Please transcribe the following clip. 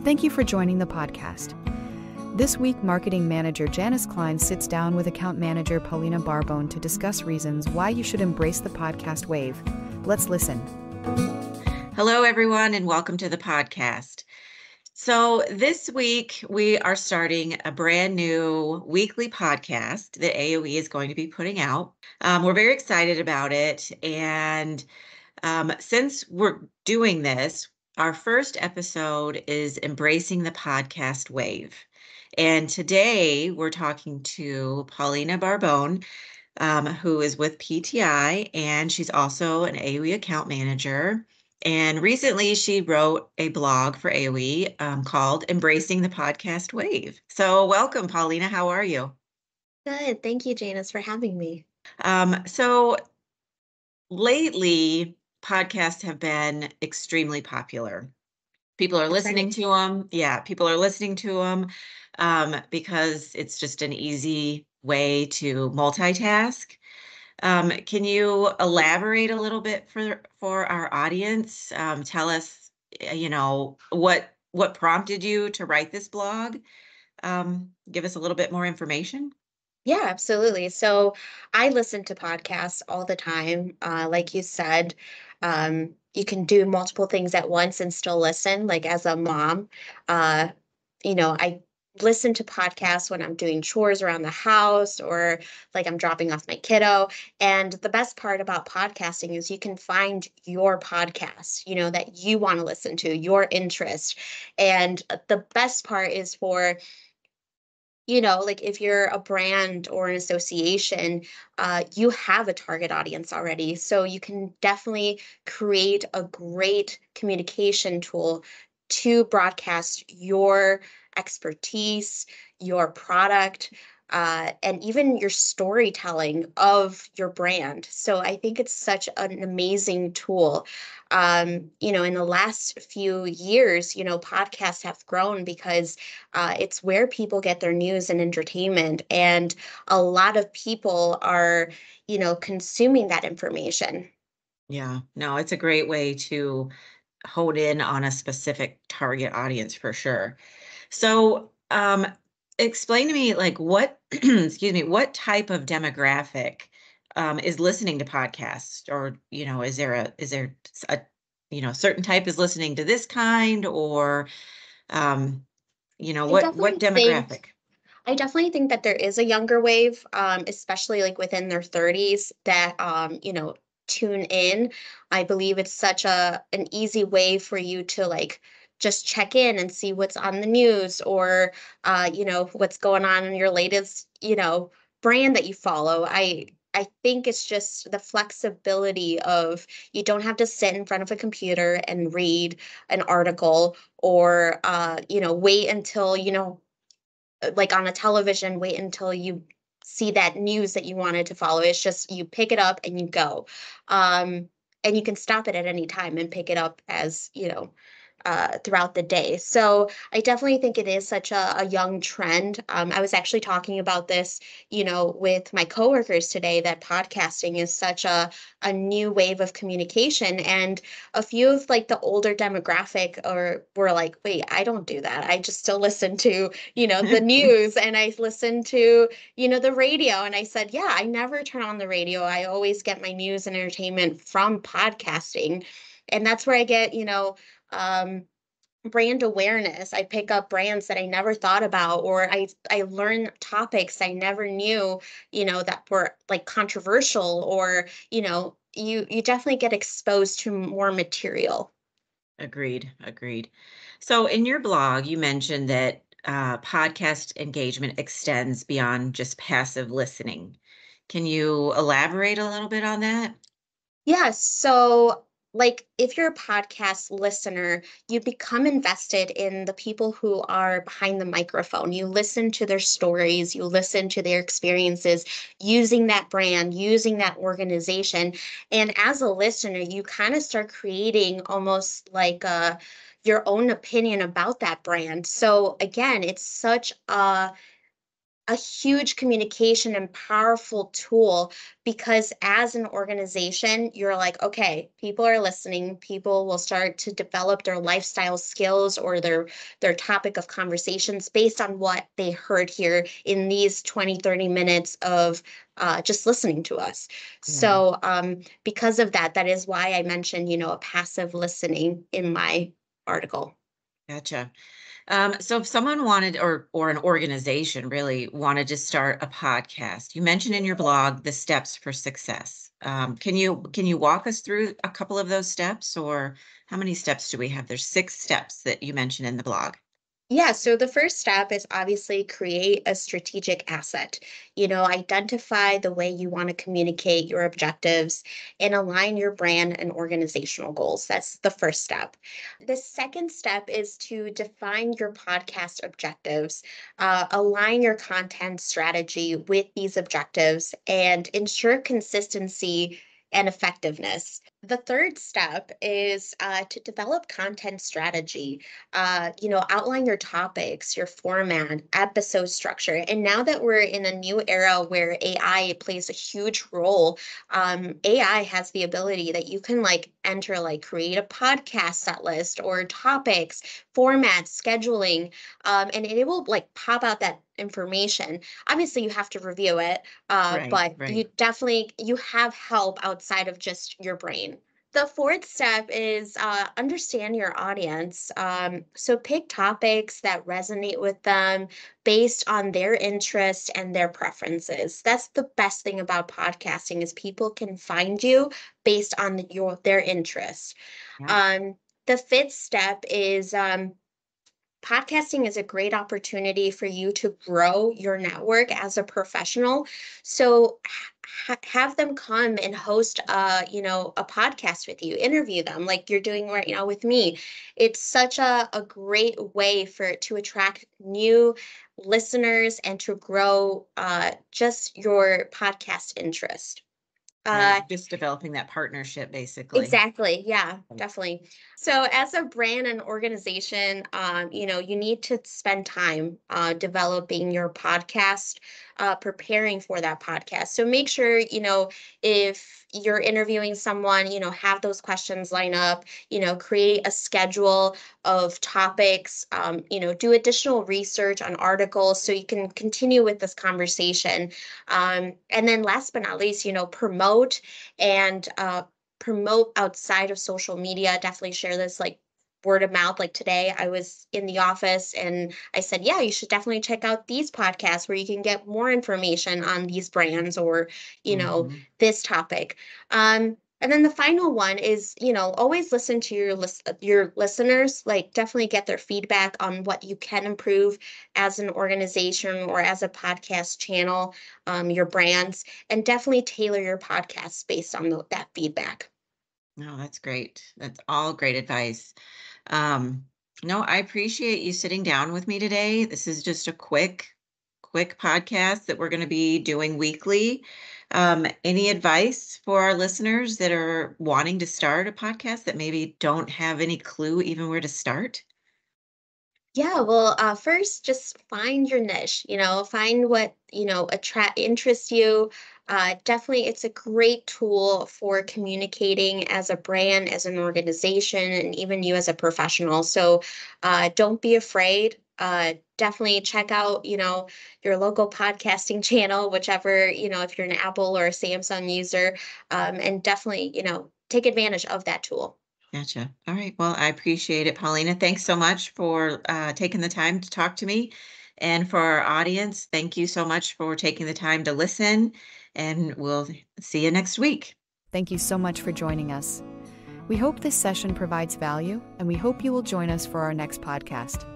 Thank you for joining the podcast. This week, marketing manager Janice Klein sits down with account manager Paulina Barbone to discuss reasons why you should embrace the podcast wave. Let's listen. Hello, everyone, and welcome to the podcast. So this week, we are starting a brand new weekly podcast that AOE is going to be putting out. We're very excited about it. And since we're doing this, our first episode is Embracing the Podcast Wave. And today we're talking to Paulina Barbone, who is with PTI, and she's also an AOE account manager. And recently she wrote a blog for AOE called Embracing the Podcast Wave. So welcome, Paulina. How are you? Good. Thank you, Janice, for having me. So lately, podcasts have been extremely popular. People are listening to them. Yeah, people are listening to them because it's just an easy way to multitask. Can you elaborate a little bit for our audience? Tell us, what prompted you to write this blog? Give us a little bit more information. Yeah, absolutely. So I listen to podcasts all the time. Like you said, you can do multiple things at once and still listen. Like as a mom, uh, I listen to podcasts when I'm doing chores around the house or like I'm dropping off my kiddo. And the best part about podcasting is you can find your podcast, that you want to listen to, your interest. And the best part is for like if you're a brand or an association, you have a target audience already. So you can definitely create a great communication tool to broadcast your expertise, your product, and even your storytelling of your brand. So I think it's such an amazing tool. In the last few years, podcasts have grown because it's where people get their news and entertainment. And a lot of people are, consuming that information. Yeah, no, it's a great way to hone in on a specific target audience for sure. So, explain to me like what, excuse me, what type of demographic is listening to podcasts, or is there a certain type is listening to this kind, or what demographic? I definitely think that there is a younger wave, especially like within their 30s that, tune in. I believe it's such an easy way for you to like just check in and see what's on the news or, what's going on in your latest, brand that you follow. I think it's just the flexibility of you don't have to sit in front of a computer and read an article or, wait until, like on a television, wait until you see that news that you wanted to follow. It's just you pick it up and you go. And you can stop it at any time and pick it up as, throughout the day. So I definitely think it is such a young trend. I was actually talking about this, with my coworkers today, that podcasting is such a new wave of communication. And a few of like the older demographic were like, wait, I don't do that. I just still listen to, the news and I listen to, the radio. And I said, yeah, I never turn on the radio. I always get my news and entertainment from podcasting. And that's where I get, brand awareness. I pick up brands that I never thought about, or I learn topics I never knew, that were like controversial, or, you definitely get exposed to more material. Agreed. So in your blog, you mentioned that podcast engagement extends beyond just passive listening. Can you elaborate a little bit on that? Yeah. So, like, if you're a podcast listener, you become invested in the people who are behind the microphone. You listen to their stories, you listen to their experiences using that brand, using that organization. And as a listener, you kind of start creating almost like your own opinion about that brand. So, again, it's such a huge communication and powerful tool, because as an organization, you're like, okay, people are listening. People will start to develop their lifestyle skills or their topic of conversations based on what they heard here in these 20, 30 minutes of just listening to us. Yeah. So because of that, that is why I mentioned, a passive listening in my article. Gotcha. So if someone wanted, or an organization really wanted to start a podcast, you mentioned in your blog the steps for success. Can you walk us through a couple of those steps, or how many steps do we have? There's 6 steps that you mentioned in the blog. Yeah, so the first step is obviously create a strategic asset. Identify the way you want to communicate your objectives and align your brand and organizational goals. That's the first step. The second step is to define your podcast objectives, align your content strategy with these objectives, and ensure consistency and effectiveness. The third step is to develop content strategy. Outline your topics, your format, episode structure. And now that we're in a new era where AI plays a huge role, AI has the ability that you can enter, create a podcast set list or topics, formats, scheduling, and it will pop out that information. Obviously, you have to review it, Right, but right. you have help outside of just your brain. The fourth step is understand your audience. So pick topics that resonate with them based on their interests and their preferences. That's the best thing about podcasting is people can find you based on their interests. Yeah. The fifth step is podcasting is a great opportunity for you to grow your network as a professional. So have them come and host a podcast with you, interview them like you're doing right now with me. It's such a great way to attract new listeners and to grow just your podcast interest. Right. Uh, Just developing that partnership, basically. Exactly. Yeah, definitely. So as a brand and organization, you need to spend time developing your podcast, preparing for that podcast. So make sure, if you're interviewing someone, have those questions line up, create a schedule of topics, do additional research on articles so you can continue with this conversation. And then last but not least, promote and promote outside of social media. Definitely share this word of mouth. Like today, I was in the office and I said, yeah, you should definitely check out these podcasts where you can get more information on these brands or, Hmm. this topic. And then the final one is, always listen to your listeners, definitely get their feedback on what you can improve as an organization or as a podcast channel, your brands, and definitely tailor your podcasts based on that feedback. No, that's great. That's all great advice. Um, no, I appreciate you sitting down with me today. This is just a quick podcast that we're going to be doing weekly. Any advice for our listeners that are wanting to start a podcast that maybe don't have any clue even where to start? Yeah, well, first, just find your niche, find what, interests you. Definitely, it's a great tool for communicating as a brand, as an organization, and even you as a professional. So don't be afraid. Definitely check out, your local podcasting channel, whichever, if you're an Apple or a Samsung user, and definitely, take advantage of that tool. Gotcha. All right. Well, I appreciate it, Paulina. Thanks so much for taking the time to talk to me. And for our audience, thank you so much for taking the time to listen. And we'll see you next week. Thank you so much for joining us. We hope this session provides value, and we hope you will join us for our next podcast.